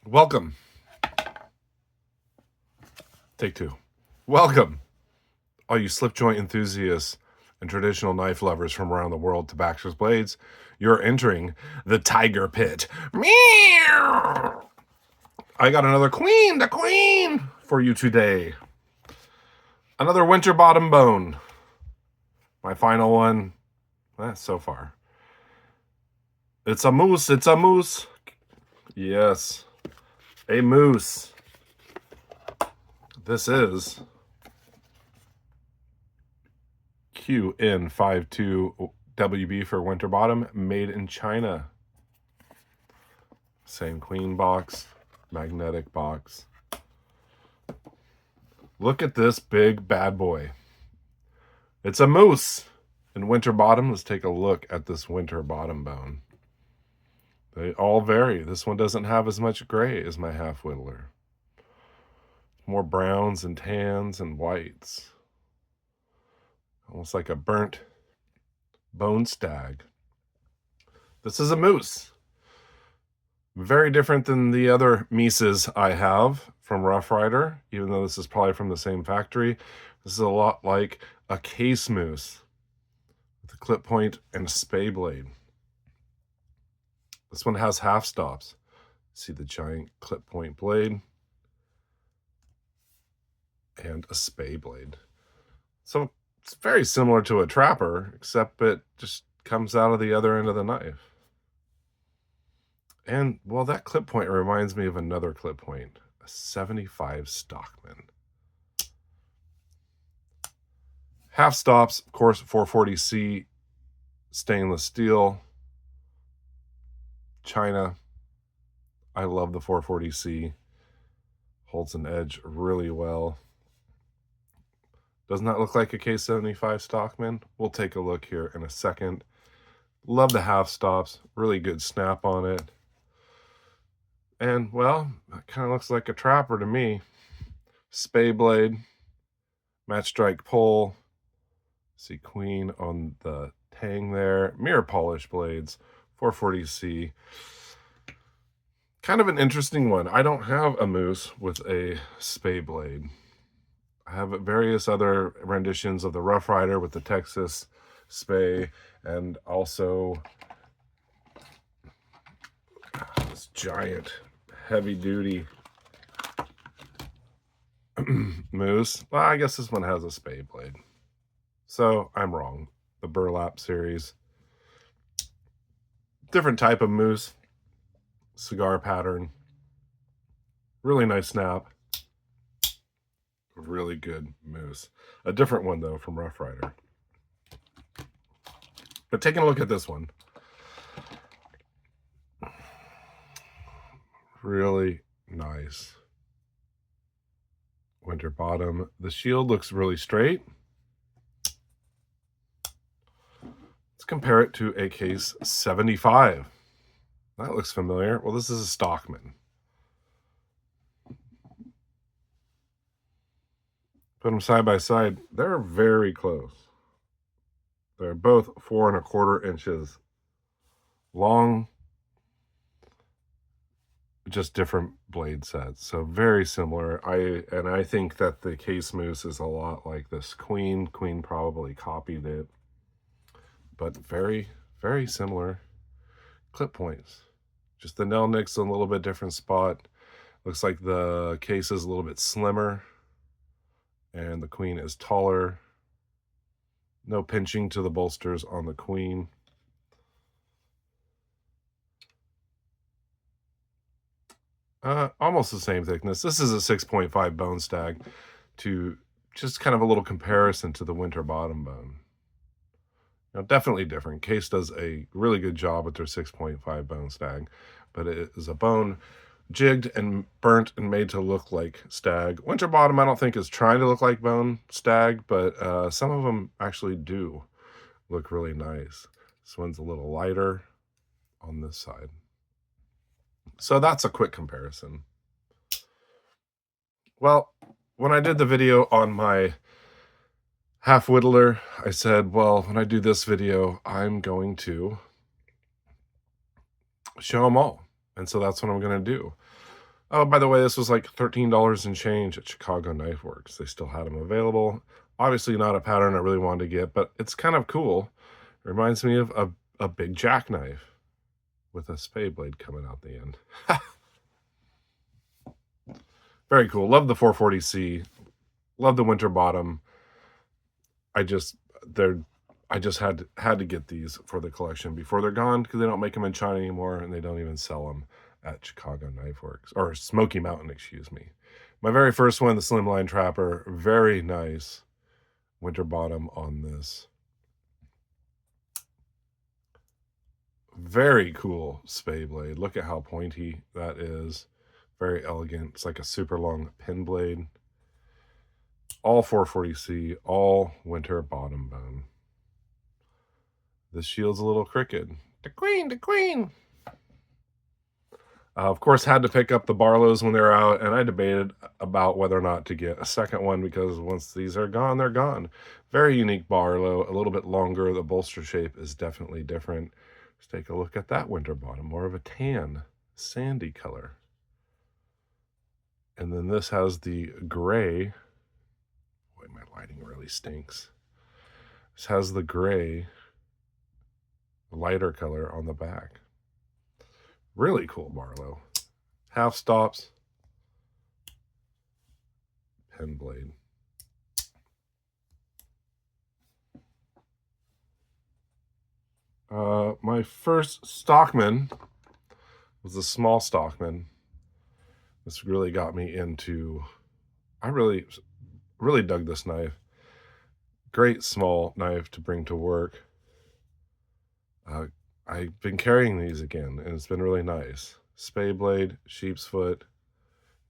Welcome. Take two. Welcome, all you slip joint enthusiasts and traditional knife lovers from around the world to Baxter's Blades. You're entering the tiger pit. Meow! I got another queen, the queen, for you today. Another Winterbottom bone. My final one, so far. It's a moose, it's a moose. Yes, a moose. This is QN52WB for Winterbottom, made in China. Same queen box, magnetic box. Look at this big bad boy. It's a moose. In Winterbottom, let's take a look at this Winterbottom bone. They all vary. This one doesn't have as much gray as my half whittler. More browns and tans and whites. Almost like a burnt bone stag. This is a moose. Very different than the other Mises I have from Rough Rider, even though this is probably from the same factory. This is a lot like a case moose with a clip point and a spay blade. This one has half stops. See the giant clip point blade and a spay blade. So it's very similar to a trapper, except it just comes out of the other end of the knife. And, well, that clip point reminds me of another clip point, a 75 Stockman. Half stops, of course, 440C stainless steel, China. I love the 440C. Holds an edge really well. Doesn't that look like a K75 Stockman? We'll take a look here in a second. Love the half stops, really good snap on it. And, well, that kind of looks like a trapper to me. Spay blade, match strike pole. See queen on the tang there. Mirror polish blades, 440C. Kind of an interesting one. I don't have a moose with a spay blade. I have various other renditions of the Rough Rider with the Texas spay, and also this giant heavy-duty moose. Well, I guess this one has a spay blade. So I'm wrong. The burlap series. Different type of moose. Cigar pattern. Really nice snap. Really good moose. A different one, though, from Rough Rider. But taking a look at this one. Really nice. Winterbottom. The shield looks really straight. Let's compare it to a case 75. That looks familiar. Well, this is a Stockman. Put them side by side. They're very close. They're both 4 1/4 inches long. Just different blade sets. So very similar. I think that the case moose is a lot like this queen. Queen probably copied it. But very, very similar clip points. Just the nail nick's a little bit different spot. Looks like the case is a little bit slimmer. And the queen is taller. No pinching to the bolsters on the queen. Almost the same thickness. This is a 6.5 bone stag, to just kind of a little comparison to the Winterbottom bone. Now, definitely different. Case does a really good job with their 6.5 bone stag, but it is a bone jigged and burnt and made to look like stag. Winterbottom, I don't think, is trying to look like bone stag, but some of them actually do look really nice. This one's a little lighter on this side. So that's a quick comparison. Well, when I did the video on my half whittler, I said, well, when I do this video, I'm going to show them all. And so that's what I'm going to do. Oh, by the way, this was like $13 and change at Chicago Knife Works. They still had them available. Obviously not a pattern I really wanted to get, but it's kind of cool. It reminds me of a big jackknife with a spade blade coming out the end. Very cool. Love the 440C. Love the Winterbottom. I just had to get these for the collection before they're gone, because they don't make them in China anymore, and they don't even sell them at Chicago Knife Works, or Smoky Mountain, excuse me. My very first one, the Slimline Trapper, very nice Winterbottom on this. Very cool spade blade. Look at how pointy that is. Very elegant. It's like a super long pin blade. All 440C, all Winterbottom bone. This shield's a little crooked. The queen, the queen. Of course, had to pick up the Barlows when they were out, and I debated about whether or not to get a second one, because once these are gone, they're gone. Very unique Barlow, a little bit longer. The bolster shape is definitely different. Let's take a look at that Winterbottom, more of a tan, sandy color. And then this has the gray. Boy, my lighting really stinks. This has the gray, lighter color on the back. Really cool Barlow. Half stops. Pen blade. My first Stockman was a small Stockman. This really got me into, I really dug this knife. Great small knife to bring to work. I've been carrying these again, and it's been really nice. Spade blade, sheep's foot,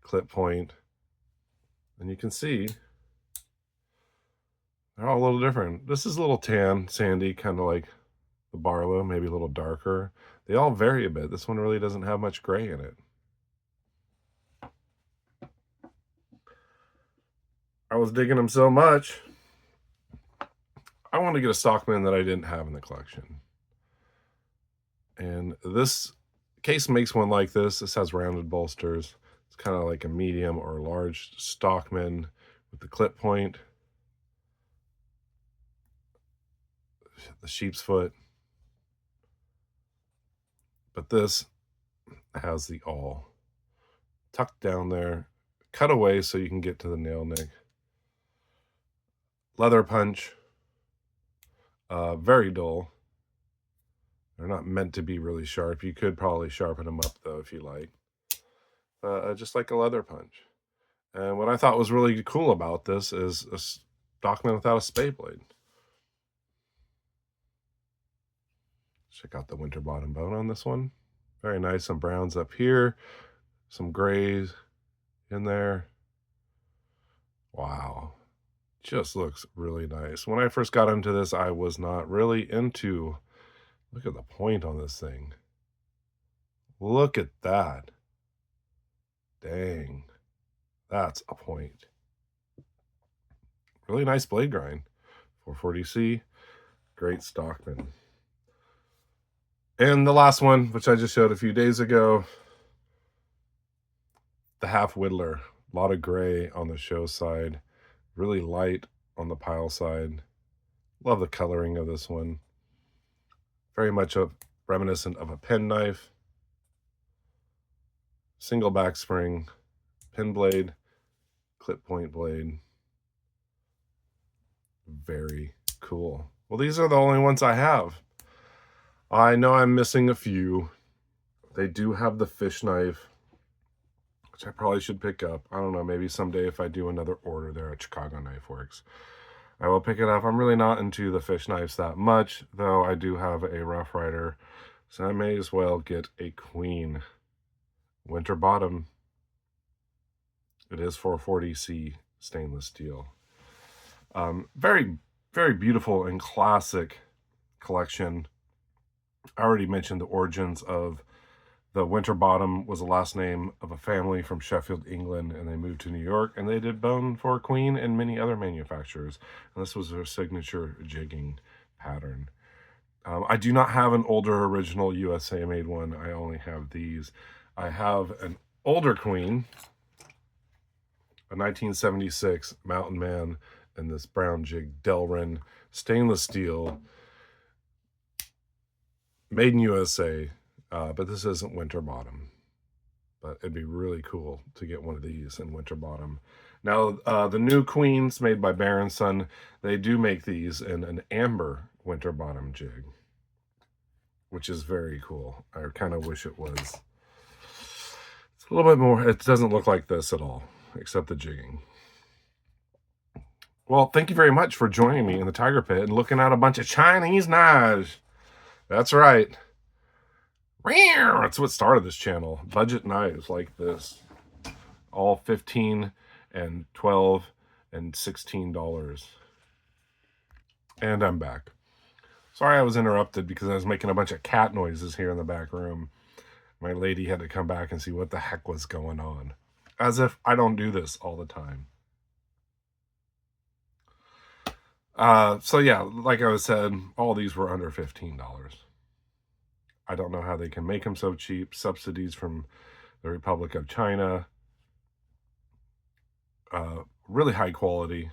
clip point. And you can see they're all a little different. This is a little tan, sandy, kind of like the Barlow, maybe a little darker. They all vary a bit. This one really doesn't have much gray in it. I was digging them so much, I wanted to get a Stockman that I didn't have in the collection. And this case makes one like this. This has rounded bolsters. It's kind of like a medium or large Stockman with the clip point, the sheep's foot. But this has the awl tucked down there, cut away so you can get to the nail nick. Leather punch, very dull. They're not meant to be really sharp. You could probably sharpen them up, though, if you like. Just like a leather punch. And what I thought was really cool about this is a Stockman without a spade blade. Check out the Winterbottom bone on this one. Very nice. Some browns up here, some grays in there. Wow. Just looks really nice. When I first got into this, I was not really into, look at the point on this thing. Look at that. Dang. That's a point. Really nice blade grind. 440C. Great Stockman. And the last one, which I just showed a few days ago, the Half Whittler. A lot of gray on the show side. Really light on the pile side. Love the coloring of this one. Very much reminiscent of a penknife. Single back spring, pin blade, clip point blade. Very cool. Well, these are the only ones I have. I know I'm missing a few. They do have the fish knife, which I probably should pick up. I don't know, maybe someday if I do another order there at Chicago Knife Works, I will pick it up. I'm really not into the fish knives that much, though I do have a Rough Rider, so I may as well get a Queen Winterbottom. It is 440C stainless steel. Very, very beautiful and classic collection. I already mentioned the origins of the Winterbottom was the last name of a family from Sheffield, England, and they moved to New York, and they did bone for Queen and many other manufacturers. And this was their signature jigging pattern. I do not have an older original USA made one. I only have these. I have an older queen, a 1976 Mountain Man, and this brown jig Delrin, stainless steel, made in USA, but this isn't Winterbottom. But it'd be really cool to get one of these in Winterbottom. Now, the new queens made by Bear & Son, they do make these in an amber Winterbottom jig, which is very cool. I kind of wish it was. It's a little bit more, it doesn't look like this at all, except the jigging. Well, thank you very much for joining me in the Tiger Pit and looking at a bunch of Chinese knives. That's right. That's what started this channel. Budget knives like this. All 15 and 12 and $16. And I'm back. Sorry I was interrupted because I was making a bunch of cat noises here in the back room. My lady had to come back and see what the heck was going on. As if I don't do this all the time. So yeah, like I said, all these were under $15. I don't know how they can make them so cheap. Subsidies from the Republic of China. Really high quality.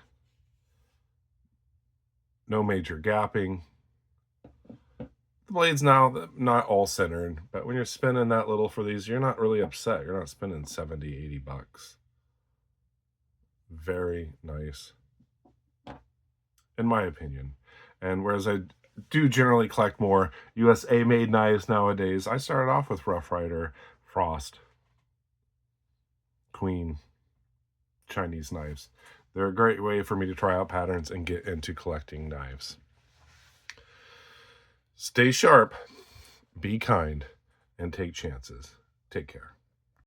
No major gapping. The blade's now not all centered, but when you're spinning that little for these, you're not really upset. You're not spending 70, 80 bucks. Very nice, in my opinion. And whereas I do generally collect more USA made knives nowadays, I started off with Rough Rider, Frost, Queen, Chinese knives. They're a great way for me to try out patterns and get into collecting knives. Stay sharp, be kind, and take chances. Take care.